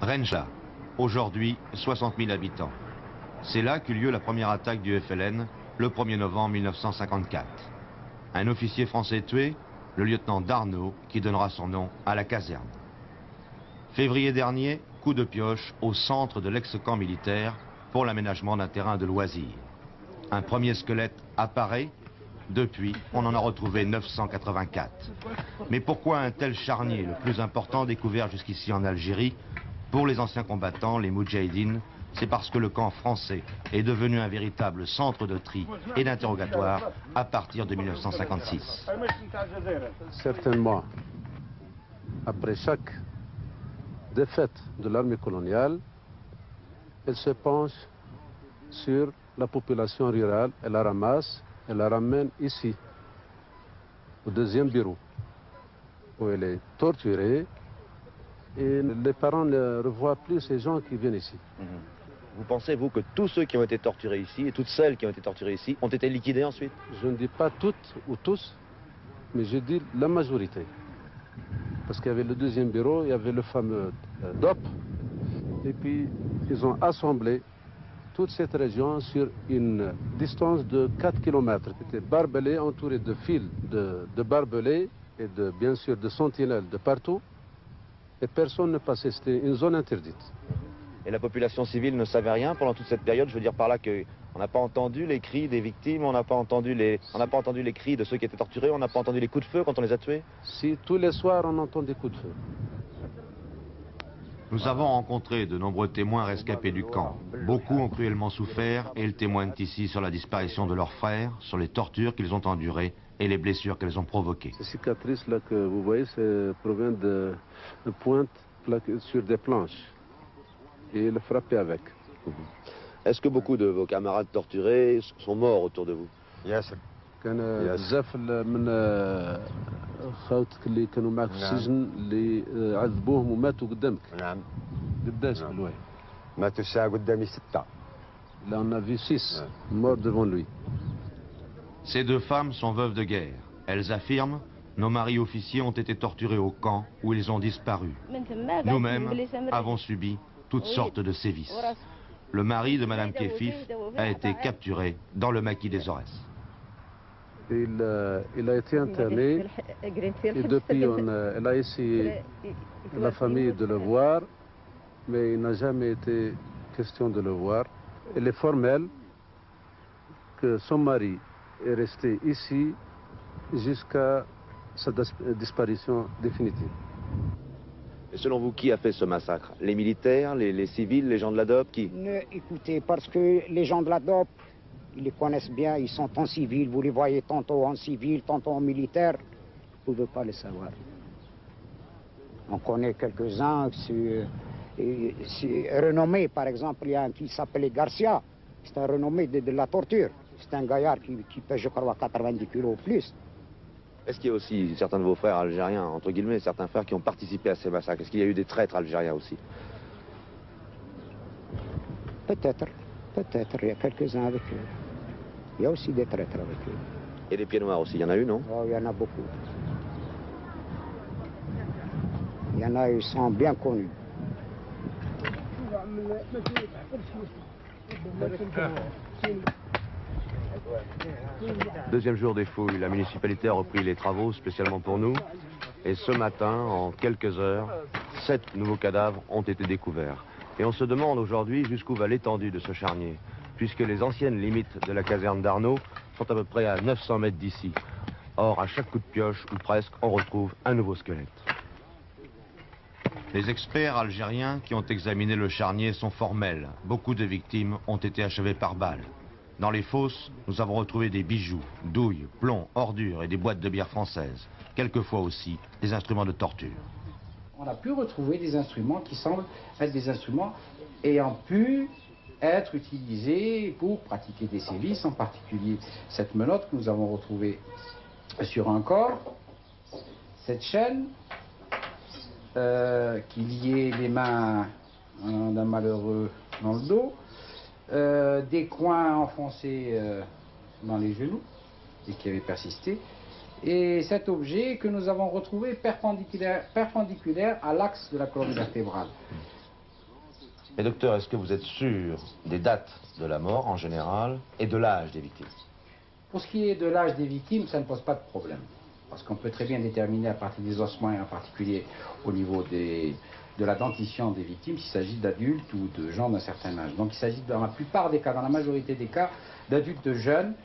Renja, aujourd'hui 60 000 habitants. C'est là qu'eut lieu la première attaque du FLN, le 1er novembre 1954. Un officier français tué, le lieutenant Darnaud, qui donnera son nom à la caserne. Février dernier, coup de pioche au centre de l'ex-camp militaire pour l'aménagement d'un terrain de loisirs. Un premier squelette apparaît. Depuis, on en a retrouvé 984. Mais pourquoi un tel charnier, le plus important découvert jusqu'ici en Algérie? Pour les anciens combattants, les Moudjahidines, c'est parce que le camp français est devenu un véritable centre de tri et d'interrogatoire à partir de 1956. Certainement, après chaque défaite de l'armée coloniale, elle se penche sur la population rurale, elle la ramasse, elle la ramène ici, au deuxième bureau, où elle est torturée, et les parents ne revoient plus ces gens qui viennent ici. Vous pensez, vous, que tous ceux qui ont été torturés ici, et toutes celles qui ont été torturées ici, ont été liquidés ensuite? Je ne dis pas toutes ou tous, mais je dis la majorité. Parce qu'il y avait le deuxième bureau, il y avait le fameux DOP, et puis ils ont assemblé toute cette région sur une distance de 4 km, qui était barbelée, entourée de fils de barbelés et bien sûr de sentinelles de partout, et personne ne passait, c'était une zone interdite. Et la population civile ne savait rien pendant toute cette période? Je veux dire par là qu'on n'a pas entendu les cris des victimes, on n'a pas entendu les cris de ceux qui étaient torturés, on n'a pas entendu les coups de feu quand on les a tués? Si, tous les soirs on entend des coups de feu. Nous avons rencontré de nombreux témoins rescapés du camp. Beaucoup ont cruellement souffert et ils témoignent ici sur la disparition de leurs frères, sur les tortures qu'ils ont endurées et les blessures qu'elles ont provoquées. Ces cicatrices-là que vous voyez, proviennent de pointes sur des planches. Et le frapper avec. Est-ce que beaucoup de vos camarades torturés sont morts autour de vous? كان بزاف من خاوتك اللي كانوا معك في السجن اللي عذبوهم وماتوا قدامك. نعم. قداش في الوعي؟ ماتوا الساعة قدامي 6. Là on a vu 6 morts devant lui. Ces deux femmes sont veuves de guerre. Elles affirment: nos maris officiers ont été torturés au camp où ils ont disparu. Nous-mêmes avons subi toutes sortes de sévices. Le mari de Madame Kefif a été capturé dans le maquis des Aurès. Il a été interné et depuis elle a essayé la famille de le voir, mais il n'a jamais été question de le voir. Elle est formelle que son mari est resté ici jusqu'à sa disparition définitive. Et selon vous, qui a fait ce massacre? Les militaires, les civils, les gens de la DOP, qui? Écoutez, parce que les gens de la DOP, ils les connaissent bien, ils sont en civil, vous les voyez tantôt en civil, tantôt en militaire, vous ne pouvez pas les savoir. On connaît quelques-uns, c'est renommé, par exemple, il y a un qui s'appelait Garcia, c'est un renommé de la torture, c'est un gaillard qui pèse, je crois, 90 kilos ou plus. Est-ce qu'il y a aussi certains de vos frères algériens, entre guillemets, certains frères qui ont participé à ces massacres? Est-ce qu'il y a eu des traîtres algériens aussi? Peut-être, il y a quelques-uns avec eux. Il y a aussi des traîtres avec eux. Et des pieds noirs aussi, il y en a eu, non? Oh, il y en a beaucoup. Il y en a, ils sont bien connus. Deuxième jour des fouilles, la municipalité a repris les travaux spécialement pour nous. Et ce matin, en quelques heures, 7 nouveaux cadavres ont été découverts. Et on se demande aujourd'hui jusqu'où va l'étendue de ce charnier, puisque les anciennes limites de la caserne d'Arnaud sont à peu près à 900 mètres d'ici. Or, à chaque coup de pioche, ou presque, on retrouve un nouveau squelette. Les experts algériens qui ont examiné le charnier sont formels. Beaucoup de victimes ont été achevées par balles. Dans les fosses, nous avons retrouvé des bijoux, douilles, plombs, ordures et des boîtes de bière françaises. Quelquefois aussi, des instruments de torture. On a pu retrouver des instruments qui semblent être des instruments ayant pu être utilisés pour pratiquer des sévices, en particulier cette menotte que nous avons retrouvée sur un corps, cette chaîne qui liait les mains d'un malheureux dans le dos, des coins enfoncés dans les genoux et qui avaient persisté, et cet objet que nous avons retrouvé perpendiculaire à l'axe de la colonne vertébrale. Mais docteur, est-ce que vous êtes sûr des dates de la mort en général et de l'âge des victimes? Pour ce qui est de l'âge des victimes, ça ne pose pas de problème. Parce qu'on peut très bien déterminer à partir des ossements et en particulier au niveau de la dentition des victimes s'il s'agit d'adultes ou de gens d'un certain âge. Donc il s'agit dans la plupart des cas, dans la majorité des cas, d'adultes jeunes,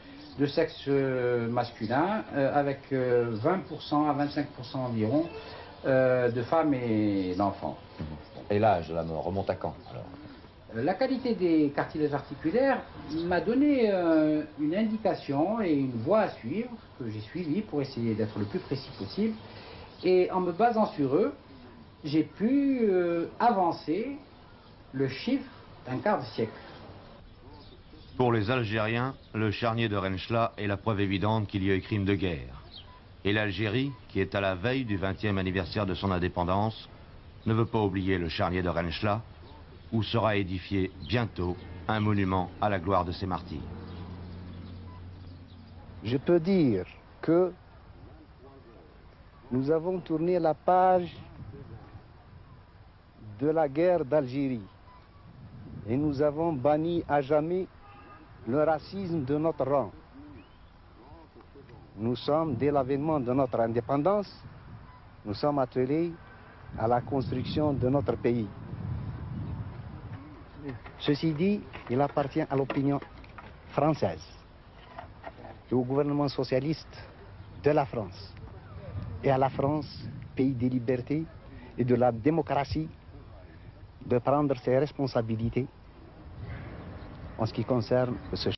de sexe masculin, avec 20% à 25% environ de femmes et d'enfants. Et l'âge de la mort remonte à quand alors? La qualité des cartilages articulaires m'a donné une indication et une voie à suivre que j'ai suivie pour essayer d'être le plus précis possible. Et en me basant sur eux, j'ai pu avancer le chiffre d'un quart de siècle. Pour les Algériens, le charnier de Renchela est la preuve évidente qu'il y a eu crime de guerre. Et l'Algérie, qui est à la veille du 20e anniversaire de son indépendance, ne veut pas oublier le charnier de Renchela, où sera édifié bientôt un monument à la gloire de ces martyrs. Je peux dire que nous avons tourné la page de la guerre d'Algérie et nous avons banni à jamais le racisme de notre rang. Nous sommes, dès l'avènement de notre indépendance, nous sommes attelés à la construction de notre pays. Ceci dit, il appartient à l'opinion française et au gouvernement socialiste de la France et à la France, pays des libertés et de la démocratie, de prendre ses responsabilités en ce qui concerne ce